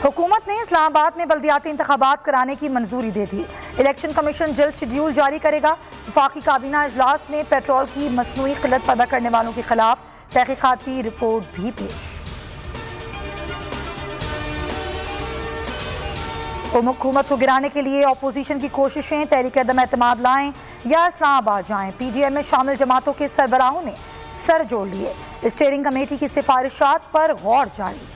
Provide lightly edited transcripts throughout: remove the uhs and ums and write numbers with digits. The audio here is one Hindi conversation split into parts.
हुकूमत ने इस्लामाबाद में बल्दियाती इंतखाबात कराने की मंजूरी दे दी। इलेक्शन कमीशन जल्द शेड्यूल जारी करेगा। वफाकी काबीना इजलास में पेट्रोल की मसनूई किल्लत पैदा करने वालों के खिलाफ तहकीकाती रिपोर्ट भी पेश। हुकूमत को गिराने के लिए अपोजिशन की कोशिशें, तहरीक अदम एतमाद लाएं या इस्लामाबाद जाएं। पीजीएम में शामिल जमातों के सरबराहों ने सर जोड़ लिए। स्टीयरिंग कमेटी की सिफारिशात पर गौर जारी।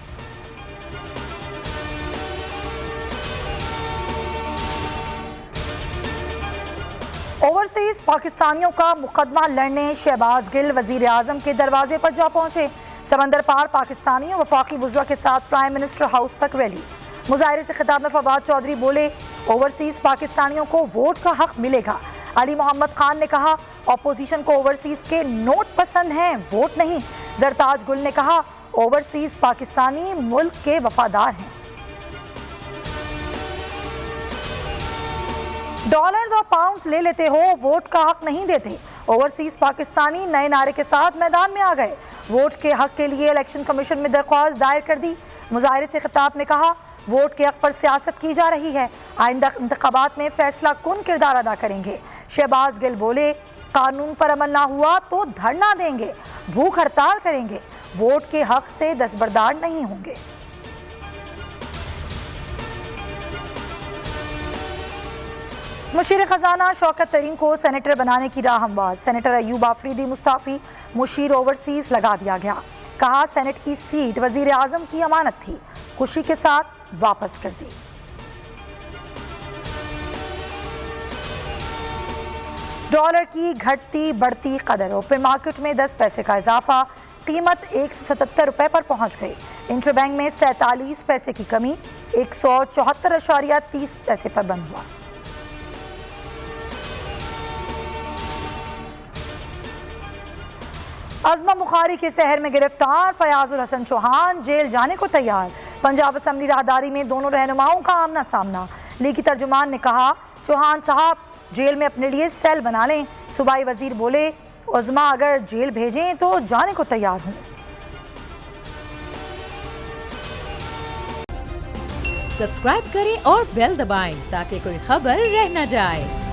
ओवरसीज पाकिस्तानियों का मुकदमा लड़ने शहबाज गिल वजीर आजम के दरवाजे पर जा पहुंचे। समंदर पार पाकिस्तानियों वफाकी वुज़रा के साथ प्राइम मिनिस्टर हाउस तक रैली। मुजाहिरे से खिताब में फवाद चौधरी बोले, ओवरसीज पाकिस्तानियों को वोट का हक मिलेगा। अली मोहम्मद खान ने कहा, अपोजिशन को ओवरसीज के नोट पसंद हैं, वोट नहीं। जरताज गुल ने कहा, ओवरसीज पाकिस्तानी मुल्क के वफादार हैं। डॉलर्स और पाउंड्स ले लेते हो, वोट का हक नहीं देते। ओवरसीज पाकिस्तानी नए नारे के साथ मैदान में आ गए। वोट के हक के लिए इलेक्शन कमीशन में दरख्वास्त दायर कर दी। मुजाहिरे से खिताब में कहा, वोट के हक पर सियासत की जा रही है। आइंदा इंतखाबात में फैसला कुन किरदार अदा करेंगे। शहबाज गिल बोले, कानून पर अमल ना हुआ तो धरना देंगे, भूख हड़ताल करेंगे। वोट के हक से दस्तबरदार नहीं होंगे। मुशीर खजाना शौकत तरीन को सेनेटर बनाने की राह हमवार। सेनेटर अयूब आफरीदी मुस्ताफी, मुशीर ओवरसीज लगा दिया गया। कहा, सेनेट की सीट वजीर आजम की अमानत थी, खुशी के साथ वापस कर दी। डॉलर की घटती बढ़ती कदर। ओपन मार्केट में 10 पैसे का इजाफा, कीमत 177 रुपए पर पहुंच गई। इंटरबैंक में 47 पैसे की कमी, 174.30 पैसे पर बंद हुआ। अज़मा बुखारी के शहर में गिरफ्तार फयाजुल हसन चौहान जेल जाने को तैयार। पंजाब असम्बली राहदारी में दोनों रहनुमाओं का आमना सामना। लीगी तर्जुमान ने कहा, चौहान साहब जेल में अपने लिए सेल बना लें। सूबाई वजीर बोले, अज़मा अगर जेल भेजें तो जाने को तैयार हूं। सब्सक्राइब करें और बेल दबाएं ताकि कोई खबर रह न जाए।